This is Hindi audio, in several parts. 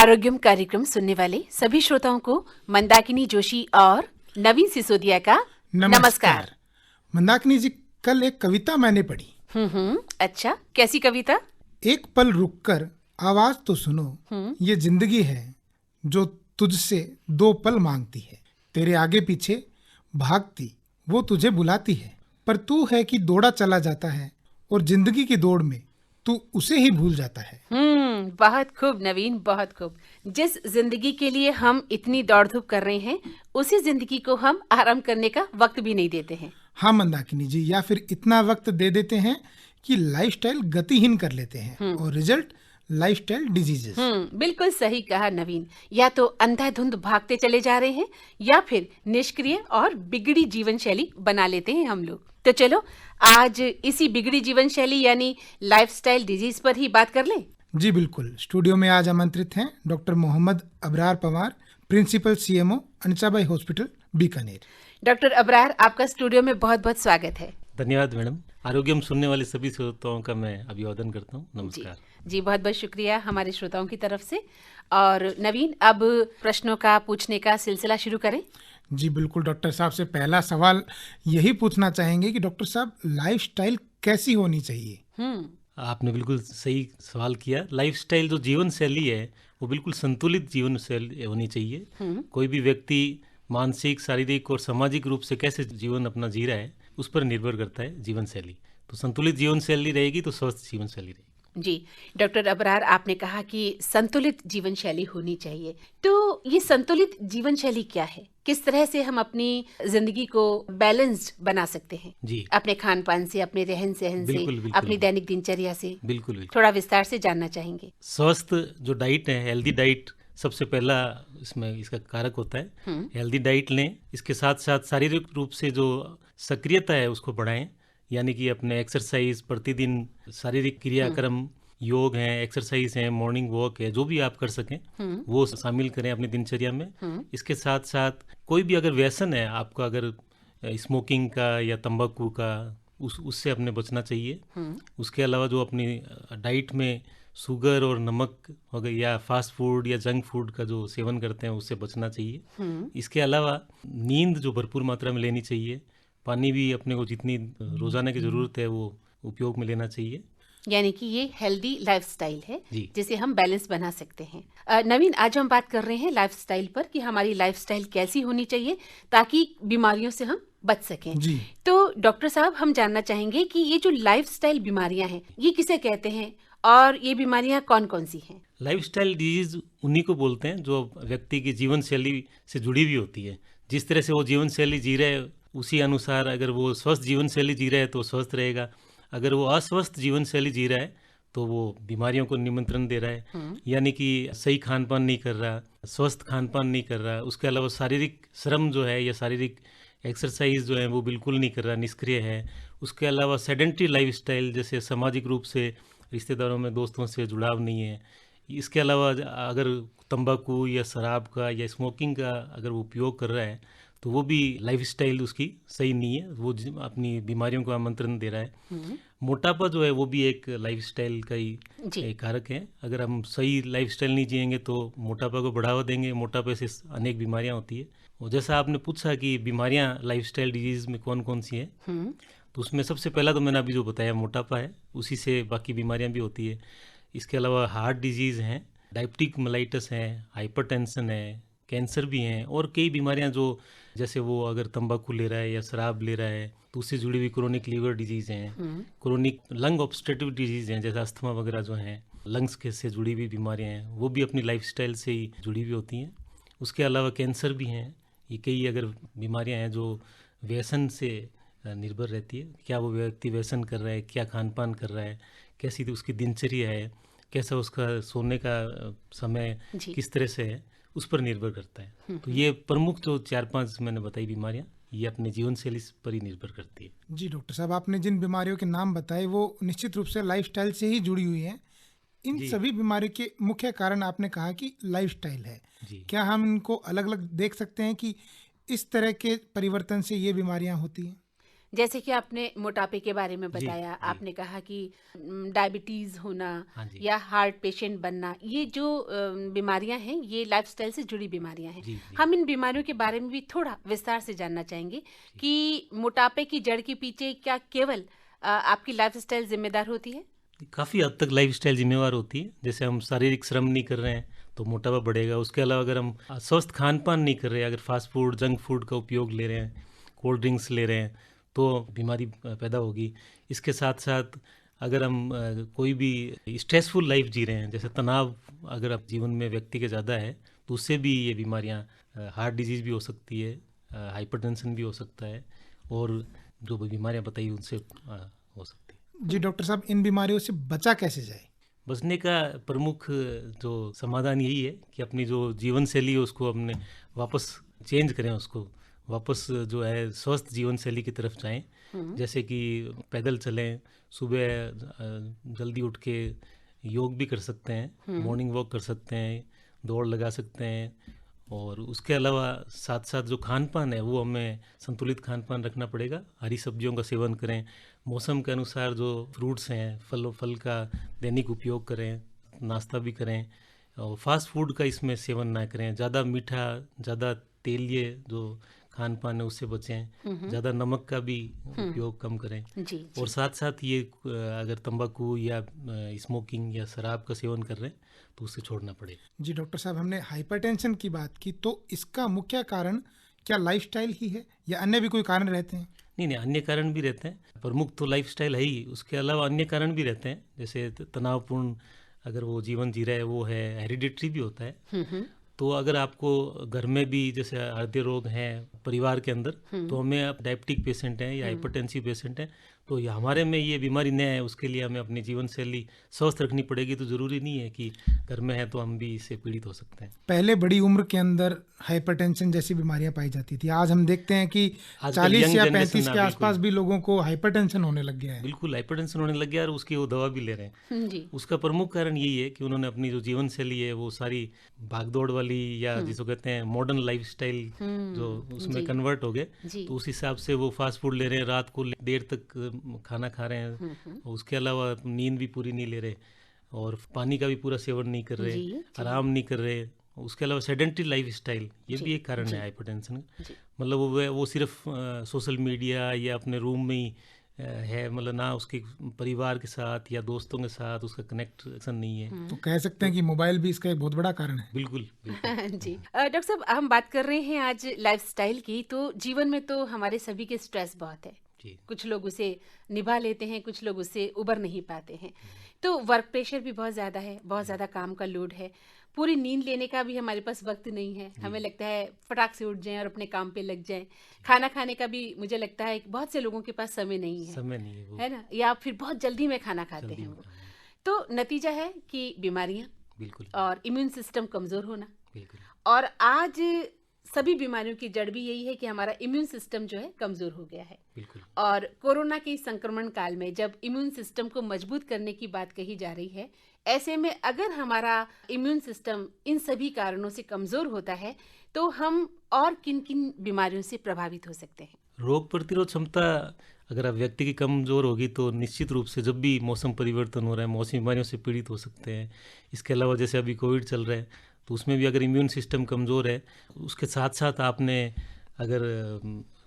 आरोग्यम कार्यक्रम सुनने वाले सभी श्रोताओं को मंदाकिनी जोशी और नवीन सिसोदिया का नमस्कार। मंदाकिनी जी, कल एक कविता मैंने पढ़ी। अच्छा, कैसी कविता? एक पल रुककर आवाज तो सुनो, ये जिंदगी है जो तुझसे दो पल मांगती है। तेरे आगे पीछे भागती वो तुझे बुलाती है, पर तू है कि दौड़ा चला जाता है और जिंदगी की दौड़ में तू उसे ही भूल जाता है। बहुत खूब नवीन, बहुत खूब। जिस जिंदगी के लिए हम इतनी दौड़ धूप कर रहे हैं, उसी जिंदगी को हम आराम करने का वक्त भी नहीं देते हैं। हाँ मंदाकिनी जी, या फिर इतना वक्त दे देते हैं कि लाइफस्टाइल गतिहीन कर लेते हैं और रिजल्ट लाइफस्टाइल डिजीजेस। बिल्कुल सही कहा नवीन। या तो अंधाधुंध भागते चले जा रहे हैं या फिर निष्क्रिय और बिगड़ी जीवन शैली बना लेते हैं हम लोग। तो चलो आज इसी बिगड़ी जीवन शैली यानी लाइफस्टाइल डिजीज पर ही बात कर लें। जी बिल्कुल। स्टूडियो में आज आमंत्रित हैं doctor Mohammad Abrar Pawar, principal CMO Anichabai hospital, Bikaner. Doctor Abrar, आपका स्टूडियो में बहुत बहुत स्वागत है। धन्यवाद मैडम। आरोग्यम सुनने वाले सभी श्रोताओं का मैं अभिवादन करता हूँ। नमस्कार। जी बहुत बहुत शुक्रिया हमारे श्रोताओं की तरफ से। और नवीन, अब प्रश्नों का पूछने का सिलसिला शुरू करें। जी बिल्कुल डॉक्टर साहब से पहला सवाल यही पूछना चाहेंगे कि डॉक्टर साहब, लाइफस्टाइल कैसी होनी चाहिए? आपने बिल्कुल सही सवाल किया। लाइफस्टाइल जो जीवन शैली है वो बिल्कुल संतुलित जीवन शैली होनी चाहिए। कोई भी व्यक्ति मानसिक, शारीरिक और सामाजिक रूप से कैसे जीवन अपना जी रहा है उस पर निर्भर करता है जीवन शैली। तो संतुलित जीवन शैली रहेगी तो स्वस्थ जीवन शैली रहेगी। जी डॉक्टर अबरार, आपने कहा कि संतुलित जीवन शैली होनी चाहिए। तो ये संतुलित जीवन शैली क्या है? किस तरह से हम अपनी जिंदगी को बैलेंस्ड बना सकते हैं? जी, अपने खान पान से, अपने रहन सहन से, बिल्कुल। अपनी दैनिक दिनचर्या से बिल्कुल। थोड़ा विस्तार से जानना चाहेंगे। स्वस्थ जो डाइट है, हेल्दी डाइट सबसे पहला इसमें इसका कारक होता है। हेल्दी डाइट लें, इसके साथ साथ शारीरिक रूप से जो सक्रियता है उसको बढ़ाएं, यानी कि अपने एक्सरसाइज, प्रतिदिन शारीरिक क्रियाक्रम, योग है, एक्सरसाइज है, मॉर्निंग वॉक है, जो भी आप कर सकें वो शामिल करें अपनी दिनचर्या में। इसके साथ साथ कोई भी अगर व्यसन है आपका, अगर स्मोकिंग का या तंबाकू का, उससे अपने बचना चाहिए। उसके अलावा जो अपनी डाइट में शुगर और नमक हो गई या फास्ट फूड या जंक फूड का जो सेवन करते हैं उससे बचना चाहिए। इसके अलावा नींद जो भरपूर मात्रा में लेनी चाहिए। पानी भी अपने को जितनी रोजाना की ज़रूरत है वो उपयोग में लेना चाहिए। यानी कि ये हेल्दी लाइफस्टाइल है जी। जिसे हम बैलेंस बना सकते हैं। नवीन, आज हम बात कर रहे हैं लाइफस्टाइल पर कि हमारी लाइफस्टाइल कैसी होनी चाहिए ताकि बीमारियों से हम बच सकें। जी। तो डॉक्टर साहब, हम जानना चाहेंगे कि ये जो लाइफस्टाइल बीमारियां हैं ये किसे कहते हैं और ये बीमारियां कौन कौन सी हैं? लाइफस्टाइल डिजीज उन्हीं को बोलते हैं जो व्यक्ति की जीवन शैली से जुड़ी हुई होती है। जिस तरह से वो जीवन शैली जी रहे हैं उसी अनुसार अगर वो स्वस्थ जीवन शैली जी रहा है तो स्वस्थ रहेगा। अगर वो अस्वस्थ जीवन शैली जी रहा है तो वो बीमारियों को निमंत्रण दे रहा है, यानी कि सही खान पान नहीं कर रहा, स्वस्थ खान पान नहीं कर रहा। उसके अलावा शारीरिक श्रम जो है या शारीरिक एक्सरसाइज जो है वो बिल्कुल नहीं कर रहा, निष्क्रिय है। उसके अलावा सेडेंटरी लाइफस्टाइल, जैसे सामाजिक रूप से रिश्तेदारों में, दोस्तों से जुड़ाव नहीं है। इसके अलावा अगर तंबाकू या शराब का या स्मोकिंग का अगर वो उपयोग कर रहा है तो वो भी लाइफस्टाइल उसकी सही नहीं है, वो अपनी बीमारियों को आमंत्रण दे रहा है। मोटापा जो है वो भी एक लाइफस्टाइल का ही एक कारक है। अगर हम सही लाइफस्टाइल नहीं जिएंगे तो मोटापा को बढ़ावा देंगे, मोटापे से अनेक बीमारियां होती है। और जैसा आपने पूछा कि बीमारियां लाइफस्टाइल डिजीज में कौन कौन सी हैं, तो उसमें सबसे पहला तो मैंने अभी जो बताया मोटापा है, उसी से बाकी बीमारियां भी होती है। इसके अलावा हार्ट डिजीज़ हैं, डायबिटिक मेलाइटस है, हाइपरटेंशन है, कैंसर भी हैं और कई बीमारियां जो, जैसे वो अगर तंबाकू ले रहा है या शराब ले रहा है तो उससे जुड़ी हुई क्रोनिक लीवर डिजीज़ हैं, क्रोनिक लंग ऑब्स्ट्रक्टिव डिजीज़ हैं, जैसे अस्थमा वगैरह जो हैं, लंग्स के से जुड़ी हुई बीमारियां हैं, वो भी अपनी लाइफस्टाइल से ही जुड़ी हुई होती हैं। उसके अलावा कैंसर भी हैं। ये कई अगर बीमारियां हैं जो व्यसन से निर्भर रहती है, क्या वो व्यक्ति व्यसन कर रहा है, क्या खान पान कर रहा है, कैसी उसकी दिनचर्या है, कैसा उसका सोने का समय किस तरह से है, उस पर निर्भर करता है। तो ये प्रमुख जो 4-5 मैंने बताई बीमारियां, ये अपने जीवन शैली पर ही निर्भर करती है। जी डॉक्टर साहब, आपने जिन बीमारियों के नाम बताए वो निश्चित रूप से लाइफस्टाइल से ही जुड़ी हुई हैं। इन सभी बीमारियों के मुख्य कारण आपने कहा कि लाइफस्टाइल है। क्या हम इनको अलग अलग देख सकते हैं कि इस तरह के परिवर्तन से ये बीमारियां होती हैं? जैसे कि आपने मोटापे के बारे में बताया, जी। आपने कहा कि डायबिटीज होना हाँ जी। या हार्ट पेशेंट बनना, ये जो बीमारियां हैं ये लाइफस्टाइल से जुड़ी बीमारियां हैं। जी, जी। हम इन बीमारियों के बारे में भी थोड़ा विस्तार से जानना चाहेंगे कि मोटापे की जड़ के पीछे क्या केवल आपकी लाइफस्टाइल जिम्मेदार होती है? काफ़ी हद तक लाइफस्टाइल जिम्मेवार होती है। जैसे हम शारीरिक श्रम नहीं कर रहे हैं तो मोटापा बढ़ेगा। उसके अलावा अगर हम स्वस्थ खान पान नहीं कर रहे हैं, अगर फास्ट फूड जंक फूड का उपयोग ले रहे हैं, कोल्ड ड्रिंक्स ले रहे हैं, तो बीमारी पैदा होगी। इसके साथ साथ अगर हम कोई भी स्ट्रेसफुल लाइफ जी रहे हैं, जैसे तनाव अगर आप जीवन में व्यक्ति के ज़्यादा है तो उससे भी ये बीमारियाँ, हार्ट डिजीज़ भी हो सकती है, हाइपरटेंशन भी हो सकता है, और जो भी बीमारियाँ बताई उनसे हो सकती है। जी डॉक्टर साहब, इन बीमारियों से बचा कैसे जाए? बचने का प्रमुख जो समाधान यही है कि अपनी जो जीवन शैली है उसको अपने वापस चेंज करें, उसको वापस जो है स्वस्थ जीवन शैली की तरफ जाएं। जैसे कि पैदल चलें, सुबह जल्दी उठ के योग भी कर सकते हैं, मॉर्निंग वॉक कर सकते हैं, दौड़ लगा सकते हैं, और उसके अलावा साथ साथ जो खान पान है वो हमें संतुलित खान पान रखना पड़ेगा। हरी सब्जियों का सेवन करें, मौसम के अनुसार जो फ्रूट्स हैं, फल का दैनिक उपयोग करें, नाश्ता भी करें, और फास्ट फूड का इसमें सेवन ना करें। ज़्यादा मीठा, ज़्यादा तेलीय जो खान पान है उससे बचें, ज़्यादा नमक का भी उपयोग कम करें। जी, और साथ साथ ये अगर तंबाकू या स्मोकिंग या शराब का सेवन कर रहे हैं तो उसे छोड़ना पड़ेगा। जी डॉक्टर साहब, हमने हाइपरटेंशन की बात की, तो इसका मुख्य कारण क्या लाइफस्टाइल ही है या अन्य भी कोई कारण रहते हैं? नहीं, अन्य कारण भी रहते हैं। प्रमुख तो लाइफस्टाइल है ही, उसके अलावा अन्य कारण भी रहते हैं। जैसे तनावपूर्ण अगर वो जीवन जी रहा है, वो है हेरिडिटरी भी होता है। तो अगर आपको घर में भी जैसे हृदय रोग हैं परिवार के अंदर, तो हमें आप डायबिटिक पेशेंट हैं या हाइपरटेंसिव पेशेंट हैं, तो ये हमारे में ये बीमारी न है, उसके लिए हमें अपनी जीवन शैली स्वस्थ रखनी पड़ेगी। तो ज़रूरी नहीं है कि घर में है तो हम भी इससे पीड़ित हो सकते हैं। पहले बड़ी उम्र के अंदर हाइपरटेंशन जैसी बीमारियां पाई जाती थी, आज हम देखते हैं कि आजकल 40 young या generation 35 के ना, आसपास भी लोगों को हाइपरटेंशन होने लग गया है। बिल्कुल हाइपरटेंशन होने लग गया और उसकी वो दवा भी ले रहे हैं। जी, उसका प्रमुख कारण यही है कि उन्होंने अपनी जो जीवन शैली है वो सारी भागदौड़ वाली या जिसको कहते हैं मॉडर्न लाइफस्टाइल, जो उसमें कन्वर्ट हो गए। जी। तो उस हिसाब से वो फास्ट फूड ले रहे हैं, रात को देर तक खाना खा रहे हैं, उसके अलावा नींद भी पूरी नहीं ले रहे, और पानी का भी पूरा सेवन नहीं कर रहे, जी, आराम नहीं कर रहे। उसके अलावा सेडेंटरी लाइफस्टाइल, ये भी एक कारण है हाइपरटेंशन का। मतलब वो सिर्फ सोशल मीडिया या अपने रूम में ही है, मतलब ना उसके परिवार के साथ या दोस्तों के साथ उसका कनेक्शन नहीं है। तो कह सकते हैं कि मोबाइल भी इसका एक बहुत बड़ा कारण है। बिल्कुल, बिल्कुल। जी। डॉक्टर साहब, हम बात कर रहे हैं आज लाइफस्टाइल की, तो जीवन में तो हमारे सभी के स्ट्रेस बहुत है। जी। कुछ लोग उसे निभा लेते हैं, कुछ लोग उससे उबर नहीं पाते हैं। तो वर्क प्रेशर भी बहुत ज़्यादा है, बहुत ज़्यादा काम का लोड है, पूरी नींद लेने का भी हमारे पास वक्त नहीं है। हमें लगता है फटाक से उठ जाएं और अपने काम पे लग जाएं। खाना खाने का भी मुझे लगता है बहुत से लोगों के पास समय नहीं है, समय नहीं है वो, है ना, या फिर बहुत जल्दी में खाना खाते हैं वो। तो नतीजा है कि बीमारियां बिल्कुल, और इम्यून सिस्टम कमज़ोर होना। बिल्कुल। और आज सभी बीमारियों की जड़ भी यही है कि हमारा इम्यून सिस्टम जो है कमज़ोर हो गया है। बिल्कुल। और कोरोना के संक्रमण काल में जब इम्यून सिस्टम को मजबूत करने की बात कही जा रही है, ऐसे में अगर हमारा इम्यून सिस्टम इन सभी कारणों से कमज़ोर होता है तो हम और किन किन बीमारियों से प्रभावित हो सकते हैं? रोग प्रतिरोध क्षमता अगर आप व्यक्ति की कमज़ोर होगी तो निश्चित रूप से जब भी मौसम परिवर्तन हो रहा है, मौसमी बीमारियों से पीड़ित हो सकते हैं। इसके अलावा जैसे अभी कोविड चल रहा है, तो उसमें भी अगर इम्यून सिस्टम कमज़ोर है, उसके साथ साथ आपने अगर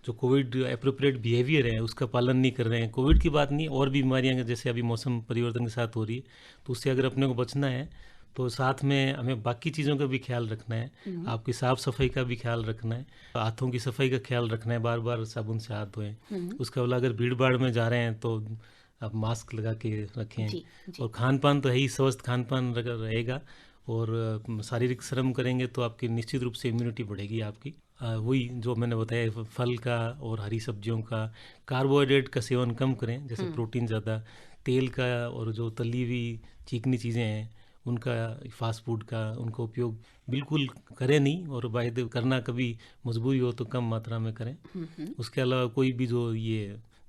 जो कोविड एप्रोप्रिएट बिहेवियर है उसका पालन नहीं कर रहे हैं, कोविड की बात नहीं, और भी बीमारियां जैसे अभी मौसम परिवर्तन के साथ हो रही है, तो उससे अगर अपने को बचना है तो साथ में हमें बाकी चीज़ों का भी ख्याल रखना है। आपकी साफ़ सफाई का भी ख्याल रखना है, हाथों की सफाई का ख्याल रखना है, बार बार साबुन से हाथ धोएं। उसके अलावा अगर भीड़ भाड़ में जा रहे हैं तो आप मास्क लगा के रखें। जी। और खान पान तो है ही, स्वस्थ खान पान रहेगा, और शारीरिक श्रम करेंगे तो आपकी निश्चित रूप से इम्यूनिटी बढ़ेगी आपकी। वही जो मैंने बताया, फल का और हरी सब्जियों का, कार्बोहाइड्रेट का सेवन कम करें, जैसे प्रोटीन ज़्यादा, तेल का और जो तली हुई चिकनी चीज़ें हैं उनका, फास्ट फूड का, उनका उपयोग बिल्कुल करें नहीं, और वायदे करना कभी मजबूरी हो तो कम मात्रा में करें। उसके अलावा कोई भी जो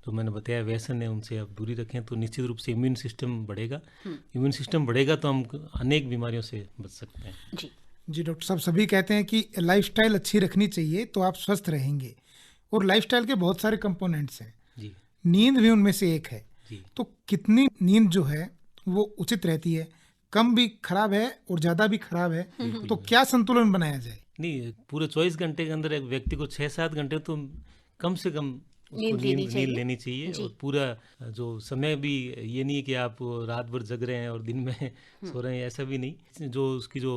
मैंने बताया व्यसन है उनसे आप दूरी रखें, तो निश्चित रूप से इम्यून सिस्टम बढ़ेगा। इम्यून सिस्टम बढ़ेगा तो हम अनेक बीमारियों से बच सकते हैं। जी जी डॉक्टर साहब, सभी कहते हैं कि लाइफस्टाइल अच्छी रखनी चाहिए तो आप स्वस्थ रहेंगे, और लाइफस्टाइल के बहुत सारे कंपोनेंट्स हैं। जी। नींद भी उनमें से एक है। जी। तो कितनी नींद जो है वो उचित रहती है? कम भी खराब है और ज्यादा भी खराब है, तो क्या संतुलन बनाया जाए? नहीं, पूरे 24 घंटे के अंदर एक व्यक्ति को 6-7 घंटे तो कम से कम उसको नींद लेनी नींद चाहिए। लेनी चाहिए। जी। और पूरा जो समय भी ये नहीं है कि आप रात भर जग रहे हैं और दिन में सो रहे हैं, ऐसा भी नहीं। जो उसकी जो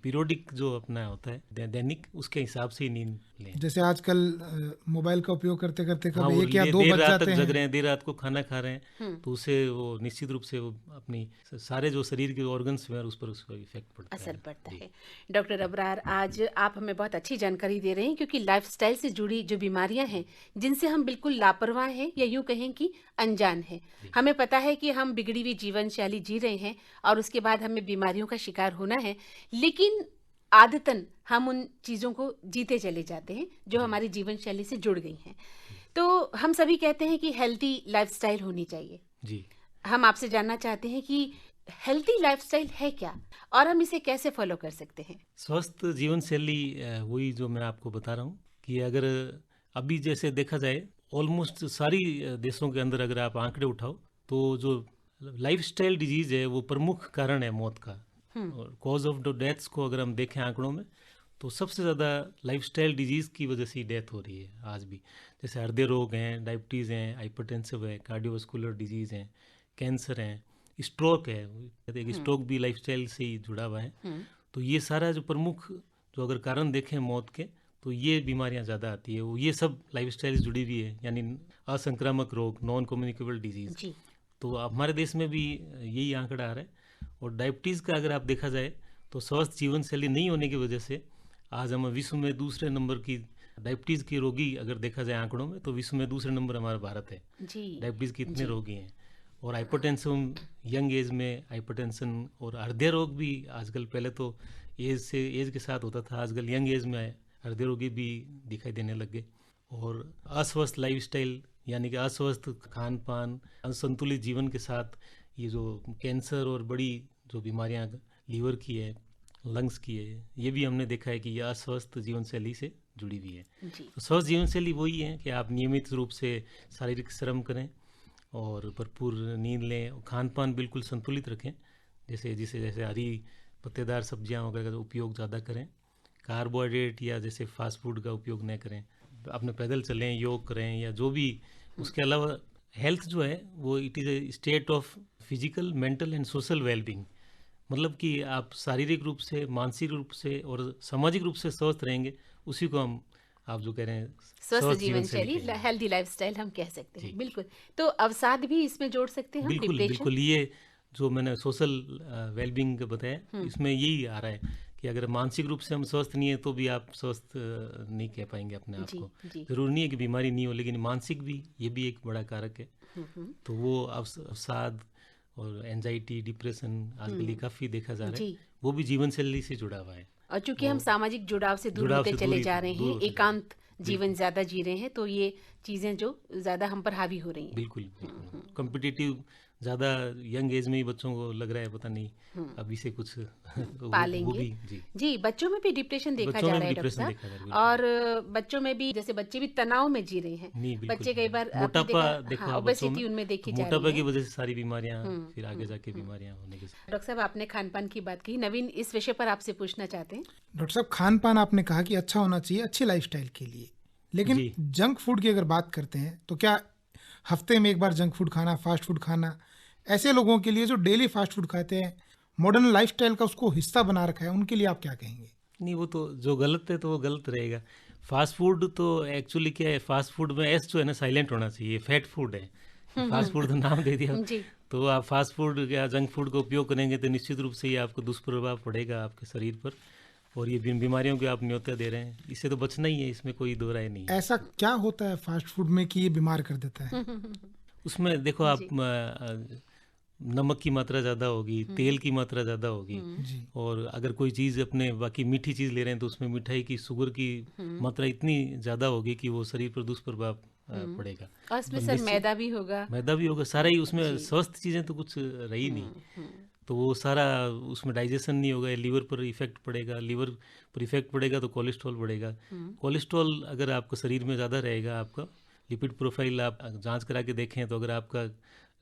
पीरियोडिक जो अपना होता है दैनिक, उसके हिसाब से ही नींद लें। जैसे आजकल मोबाइल का उपयोग करते करते हाँ, कब वो 1 या 2 देर बज रात जाते तक जग हैं। रहे हैं, देर रात को खाना खा रहे हैं, तो उससे वो निश्चित रूप से वो अपनी सारे जो शरीर के ऑर्गन्स में उस पर उसका इफेक्ट पड़ता है। असर पड़ता है। डॉक्टर अबरार, आज आप हमें बहुत अच्छी जानकारी दे रहे हैं, क्योंकि लाइफस्टाइल से जुड़ी जो बीमारियां हैं जिनसे हम बिल्कुल लापरवाह हैं या यूं कहें कि अनजान हैं, हमें पता है कि हम बिगड़ी हुई जीवन शैली जी रहे हैं और उसके बाद हमें बीमारियों का शिकार होना है, लेकिन आदतन हम उन चीज़ों को जीते चले जाते हैं जो हमारी जीवन शैली से जुड़ गई हैं। तो हम सभी कहते हैं कि हेल्थी लाइफस्टाइल होनी चाहिए। जी। हम आपसे जानना चाहते हैं कि हेल्थी लाइफस्टाइल है क्या और हम इसे कैसे फॉलो कर सकते हैं? स्वस्थ जीवन शैली वही जो मैं आपको बता रहा हूँ कि अगर अभी जैसे देखा जाए ऑलमोस्ट सारी देशों के अंदर अगर आप आंकड़े उठाओ तो जो लाइफस्टाइल डिजीज है वो प्रमुख कारण है मौत का। और कॉज ऑफ द डेथ्स को अगर हम देखें आंकड़ों में तो सबसे ज़्यादा लाइफस्टाइल डिजीज की वजह से ही डेथ हो रही है आज भी। जैसे हृदय रोग हैं, डायबिटीज़ हैं, हाइपरटेंसिव है, कार्डियोवास्कुलर डिजीज़ हैं, कैंसर हैं, स्ट्रोक है। एक स्ट्रोक भी लाइफस्टाइल से ही जुड़ा हुआ है। तो ये सारा जो प्रमुख जो अगर कारण देखें मौत के, तो ये बीमारियां ज़्यादा आती है, वो ये सब लाइफस्टाइल से जुड़ी हुई है, यानी असंक्रामक रोग, नॉन कम्युनिकेबल डिजीज़। जी। तो हमारे देश में भी यही आंकड़ा आ रहा है। और डायबिटीज़ का अगर आप देखा जाए तो स्वस्थ जीवन शैली नहीं होने की वजह से आज हम विश्व में दूसरे नंबर की डायबिटीज़ के रोगी अगर देखा जाए आंकड़ों में, तो विश्व में दूसरे नंबर हमारा भारत है। जी। डायबिटीज़ के इतने रोगी हैं। और हाइपरटेंशन, यंग एज में हाइपरटेंशन और हृदय रोग भी आजकल, पहले तो एज के साथ होता था, आजकल यंग एज में हृदय रोगी भी दिखाई देने लग गए। और अस्वस्थ लाइफस्टाइल यानी कि अस्वस्थ खान पान, असंतुलित जीवन के साथ ये जो कैंसर और बड़ी जो बीमारियां लीवर की है, लंग्स की है, ये भी हमने देखा है कि यह अस्वस्थ जीवन शैली से जुड़ी हुई है। जी। तो स्वस्थ जीवन शैली वही है कि आप नियमित रूप से शारीरिक श्रम करें और भरपूर नींद लें और खान पान बिल्कुल संतुलित रखें। जैसे हरी पत्तेदार सब्जियां वगैरह का उपयोग ज़्यादा करें, कार्बोहाइड्रेट या जैसे फास्ट फूड का उपयोग न करें, अपने पैदल चलें, योग करें या जो भी। उसके अलावा हेल्थ जो है वो it is a state of physical, mental and social wellbeing. मतलब कि आप शारीरिक रूप से, मानसिक रूप से और सामाजिक रूप से स्वस्थ रहेंगे, उसी को हम आप जो कह रहे हैं स्वस्थ जीवन शैली, हेल्दी लाइफस्टाइल हम कह सकते हैं। बिल्कुल। तो अवसाद भी इसमें जोड़ सकते हैं हम, बिल्कुल डिप्रेशन। बिल्कुल। ये जो मैंने सोशल वेलबींग बताया, इसमें यही आ रहा है कि अगर मानसिक रूप से हम स्वस्थ नहीं है तो भी आप स्वस्थ नहीं कह पाएंगे अपने आप जी, को। जी। जरूरी नहीं है कि बीमारी नहीं हो, लेकिन मानसिक भी ये भी एक बड़ा कारक है। तो वो अवसाद और एंजाइटी, डिप्रेशन आजकल ये काफ़ी देखा जा रहा है, जी। वो भी जीवन शैली से जुड़ा हुआ है। और चूंकि हम सामाजिक जुड़ाव से दूर होते चले जा रहे हैं, एकांत जीवन ज्यादा जी रहे हैं, तो ये चीजें जो ज्यादा हम पर हावी हो रही हैं। बिल्कुल बिल्कुल। कॉम्पिटिटिव ज़्यादा यंग एज में ही बच्चों को लग रहा है, पता नहीं अभी से कुछ पालेंगे। वो भी जी। जी, बच्चों में भी डिप्रेशन देखा बच्चों जा में रहा है भी डॉक्टर डिप्रेशन साहब। देखा जा रहा है, बिल्कुल। और बच्चों में भी, जैसे बच्चे भी तनाव में जी रहे हैं। नहीं, बिल्कुल। बच्चे कई बार आपने मोटापा देखो हाँ, आप बच्चों ओबेसिटी में, उनमें देखी तो जा मोटापा रही की है। वजह से सारी बीमारियां फिर आगे जाके बीमारियां होने के। डॉक्टर साहब, आपने खान पान की बात की, नवीन इस विषय पर आपसे पूछना चाहते हैं। डॉक्टर साहब, खान पान आपने कहा कि अच्छा होना चाहिए अच्छी लाइफस्टाइल के लिए, लेकिन जी। जंक फूड की अगर बात करते हैं तो क्या हफ्ते में एक बार जंक फूड खाना, फास्ट फूड खाना, ऐसे लोगों के लिए जो डेली फास्ट फूड खाते हैं, मॉडर्न लाइफस्टाइल का उसको हिस्सा बना रखा है, उनके लिए आप क्या कहेंगे? नहीं, वो तो जो गलत है तो वो गलत रहेगा। फास्ट फूड तो एक्चुअली क्या है, फास्ट फूड में एस जो है ना साइलेंट होना चाहिए, फैट फूड है। फास्ट फूड तो नाम दे दिया। जी। तो आप फास्ट फूड या जंक फूड का उपयोग करेंगे तो निश्चित रूप से ही आपको दुष्प्रभाव पड़ेगा आपके शरीर पर, और ये बीमारियों के आप न्योता दे रहे हैं। इससे तो बचना ही है, इसमें कोई दो राय नहीं है। ऐसा क्या होता है फास्ट फूड में कि ये बीमार कर देता है? उसमें देखो आप नमक की मात्रा ज़्यादा होगी, तेल की मात्रा ज़्यादा होगी, जी। और अगर कोई चीज़ अपने बाकी मीठी चीज़ ले रहे हैं तो उसमें मिठाई की, शुगर की मात्रा इतनी ज़्यादा होगी कि वो शरीर पर दुष्प्रभाव पड़ेगा। और इसमें सर मैदा भी होगा। मैदा भी होगा, सारा ही उसमें स्वस्थ चीज़ें तो कुछ रही नहीं। तो वो सारा उसमें डाइजेशन नहीं होगा, लीवर पर इफेक्ट पड़ेगा, लीवर पर इफेक्ट पड़ेगा तो कोलेस्ट्रॉल बढ़ेगा। कोलेस्ट्रॉल अगर आपको शरीर में ज़्यादा रहेगा आपका, लिपिड प्रोफाइल आप जांच करा के देखें तो अगर आपका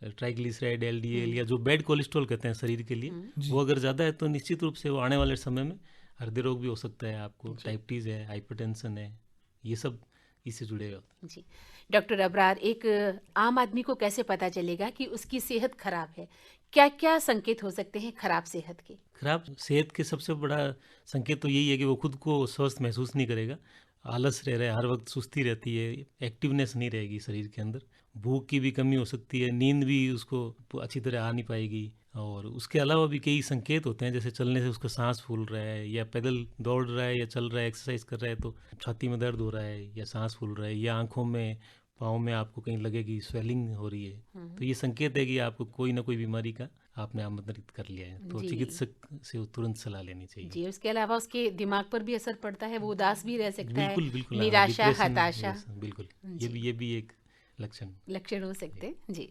ट्राइग्लिसराइड, एलडीएल या जो बैड कोलेस्ट्रॉल कहते हैं शरीर के लिए, वो अगर ज़्यादा है तो निश्चित रूप से वो आने वाले समय में हृदय रोग भी हो सकता है आपको, डायबिटीज़ है, हाइपरटेंशन है, ये सब इससे जुड़े होते हैं। जी डॉक्टर अबरार, एक आम आदमी को कैसे पता चलेगा कि उसकी सेहत खराब है? क्या क्या संकेत हो सकते हैं खराब सेहत के? खराब सेहत के सबसे बड़ा संकेत तो यही है कि वो खुद को स्वस्थ महसूस नहीं करेगा, आलस रह रहा है, हर वक्त सुस्ती रहती है, एक्टिवनेस नहीं रहेगी शरीर के अंदर, भूख की भी कमी हो सकती है, नींद भी उसको अच्छी तरह आ नहीं पाएगी। और उसके अलावा भी कई संकेत होते हैं, जैसे चलने से उसका सांस फूल रहा है, या पैदल दौड़ रहा है या चल रहा है, एक्सरसाइज कर रहा है तो छाती में दर्द हो रहा है या सांस फूल रहा है, या आंखों में, पाँव में आपको कहीं लगेगी स्वेलिंग हो रही है, तो ये संकेत है कि आपको कोई ना कोई बीमारी का आपने आमंत्रित कर लिया है, तो चिकित्सक से तुरंत सलाह लेनी चाहिए। जी, उसके अलावा उसके दिमाग पर भी असर पड़ता है, वो उदास भी रह सकता है, बिल्कुल बिल्कुल, निराशा, हताशा, बिल्कुल, ये भी एक लक्षण हो सकते हैं। जी,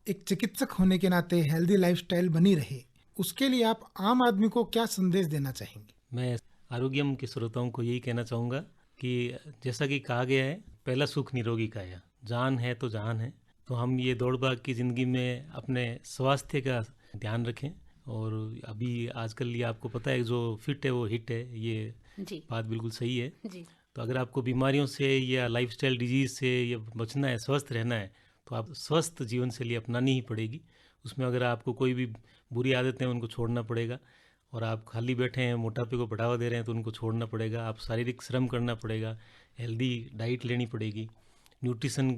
एक चिकित्सक होने के नाते हेल्दी लाइफस्टाइल बनी रहे, उसके लिए आप आम आदमी को क्या संदेश देना चाहेंगे? मैं आरोग्यम के श्रोताओं को यही कहना चाहूँगा कि जैसा कि कहा गया है, पहला सुख निरोगी काया, जान है तो जहान है, तो हम ये दौड़ भाग की ज़िंदगी में अपने स्वास्थ्य का ध्यान रखें। और अभी आजकल ये आपको पता है जो फिट है वो हिट है, ये बात बिल्कुल सही है। तो अगर आपको बीमारियों से या लाइफस्टाइल डिजीज़ से या बचना है, स्वस्थ रहना है, तो आप स्वस्थ जीवन शैली अपनानी ही पड़ेगी। उसमें अगर आपको कोई भी बुरी आदतें हैं उनको छोड़ना पड़ेगा, और आप खाली बैठे हैं, मोटापे को बढ़ावा दे रहे हैं तो उनको छोड़ना पड़ेगा। आप शारीरिक श्रम करना पड़ेगा, हेल्दी डाइट लेनी पड़ेगी, न्यूट्रिशन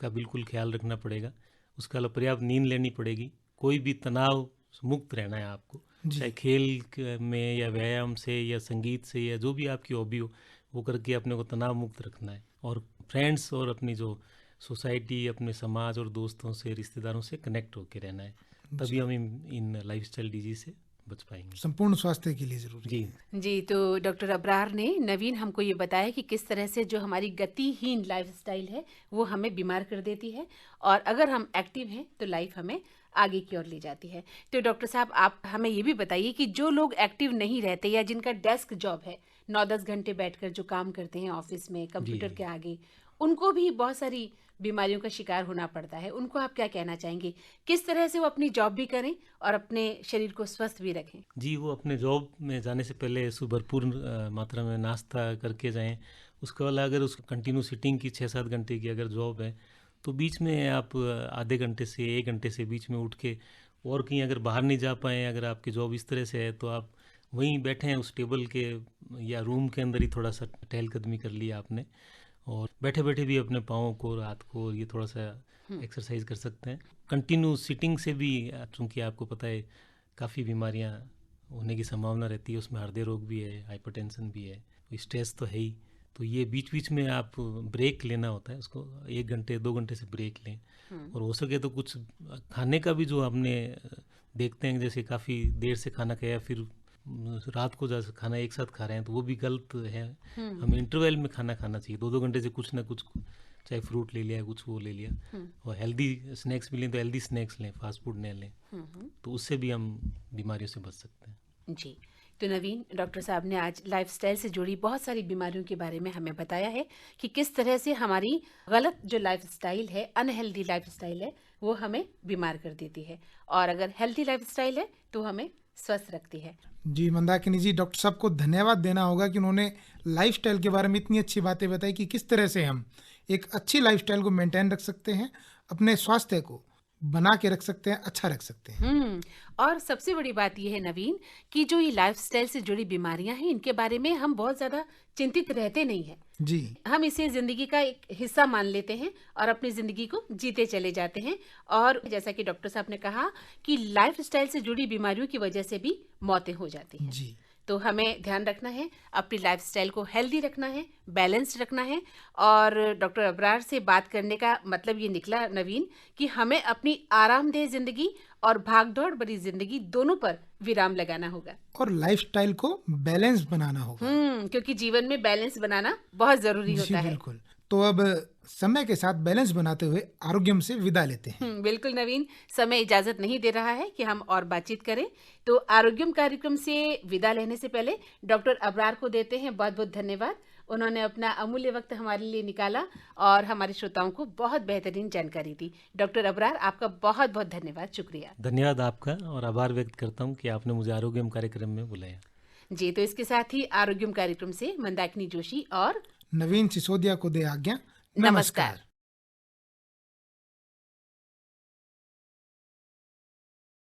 का बिल्कुल ख्याल रखना पड़ेगा, उसके अलावा पर्याप्त नींद लेनी पड़ेगी। कोई भी तनाव मुक्त रहना है आपको, चाहे खेल में या व्यायाम से या संगीत से या जो भी आपकी हॉबी हो वो करके अपने को तनाव मुक्त रखना है। और फ्रेंड्स और अपनी जो सोसाइटी, अपने समाज और दोस्तों से, रिश्तेदारों से कनेक्ट होकर रहना है, तभी हम इन लाइफस्टाइल डिजीज से बच पाएंगे। संपूर्ण स्वास्थ्य के लिए जरूरी है। जी, तो डॉक्टर अबरार ने नवीन हमको ये बताया कि किस तरह से जो हमारी गतिहीन लाइफस्टाइल है वो हमें बीमार कर देती है, और अगर हम एक्टिव हैं तो लाइफ हमें आगे की ओर ले जाती है। तो डॉक्टर साहब, आप हमें ये भी बताइए कि जो लोग एक्टिव नहीं रहते या जिनका डेस्क जॉब है, 9-10 घंटे बैठकर जो काम करते हैं ऑफिस में कंप्यूटर के आगे, उनको भी बहुत सारी बीमारियों का शिकार होना पड़ता है। उनको आप क्या कहना चाहेंगे, किस तरह से वो अपनी जॉब भी करें और अपने शरीर को स्वस्थ भी रखें? जी, वो अपने जॉब में जाने से पहले भरपूर मात्रा में नाश्ता करके जाएं। उसके अलावा अगर उसको कंटिन्यू सिटिंग की 6-7 घंटे की अगर जॉब है तो बीच में आप आधे घंटे से 1 घंटे से बीच में उठ के, और कहीं अगर बाहर नहीं जा पाएँ, अगर आपकी जॉब इस तरह से है तो आप वहीं बैठे हैं उस टेबल के या रूम के अंदर ही थोड़ा सा टहलकदमी कर लिया आपने, और बैठे बैठे भी अपने पाँव को, रात को ये थोड़ा सा एक्सरसाइज कर सकते हैं। कंटिन्यू सिटिंग से भी, चूँकि आपको पता है काफ़ी बीमारियाँ होने की संभावना रहती है, उसमें हृदय रोग भी है, हाइपरटेंशन भी है, स्ट्रेस तो है ही। तो ये बीच बीच में आप ब्रेक लेना होता है, उसको 1 घंटे 2 घंटे से ब्रेक लें। और हो सके तो कुछ खाने का भी, जो हमने देखते हैं जैसे काफ़ी देर से खाना खाया फिर रात को जैसे खाना एक साथ खा रहे हैं, तो वो भी गलत है। हमें इंटरवल में खाना खाना चाहिए, 2-2 घंटे से कुछ ना कुछ, चाहे फ्रूट ले लिया, कुछ वो ले लिया, और हेल्दी स्नैक्स भी लें तो हेल्दी स्नैक्स लें, फास्ट फूड नहीं लें, तो उससे भी हम बीमारियों से बच सकते हैं। जी, तो नवीन, डॉक्टर साहब ने आज लाइफस्टाइल से जुड़ी बहुत सारी बीमारियों के बारे में हमें बताया है कि किस तरह से हमारी गलत जो लाइफस्टाइल है, अनहेल्दी लाइफस्टाइल है, वो हमें बीमार कर देती है, और अगर हेल्दी लाइफस्टाइल है तो हमें स्वस्थ रखती है। जी मंदाकिनी जी, डॉक्टर साहब को धन्यवाद देना होगा कि उन्होंने लाइफस्टाइल के बारे में इतनी अच्छी बातें बताई कि किस तरह से हम एक अच्छी लाइफस्टाइल को मेंटेन रख सकते हैं, अपने स्वास्थ्य को बना के रख सकते हैं, अच्छा रख सकते हैं। और सबसे बड़ी बात यह है नवीन कि जो ये लाइफस्टाइल से जुड़ी बीमारियां हैं, इनके बारे में हम बहुत ज्यादा चिंतित रहते नहीं हैं। जी, हम इसे जिंदगी का एक हिस्सा मान लेते हैं और अपनी जिंदगी को जीते चले जाते हैं। और जैसा कि डॉक्टर साहब ने कहा कि लाइफस्टाइल से जुड़ी बीमारियों की वजह से भी मौतें हो जाती हैं। जी, तो हमें ध्यान रखना है, अपनी लाइफस्टाइल को हेल्दी रखना है, बैलेंस्ड रखना है। और डॉक्टर अबरार से बात करने का मतलब ये निकला नवीन कि हमें अपनी आरामदेह जिंदगी और भागदौड़ भरी जिंदगी दोनों पर विराम लगाना होगा, और लाइफस्टाइल को बैलेंस बनाना होगा। क्योंकि जीवन में बैलेंस बनाना बहुत जरूरी होता है। बिल्कुल। तो अब समय के साथ बैलेंस बनाते हुए आरोग्यम से विदा लेते हैं। बिल्कुल नवीन, समय इजाजत नहीं दे रहा है कि हम और बातचीत करें, तो आरोग्यम कार्यक्रम से विदा लेने से पहले डॉक्टर अबरार को देते हैं बहुत बहुत धन्यवाद। उन्होंने अपना अमूल्य वक्त हमारे लिए निकाला और हमारे श्रोताओं को बहुत बेहतरीन जानकारी दी। डॉक्टर अबरार, आपका बहुत बहुत धन्यवाद, शुक्रिया। धन्यवाद आपका, और आभार व्यक्त करता हूँ कि आपने मुझे आरोग्यम कार्यक्रम में बुलाया। जी, तो इसके साथ ही आरोग्यम कार्यक्रम से मंदाकिनी जोशी और नवीन सिसोदिया को दे आज्ञा। नमस्कार।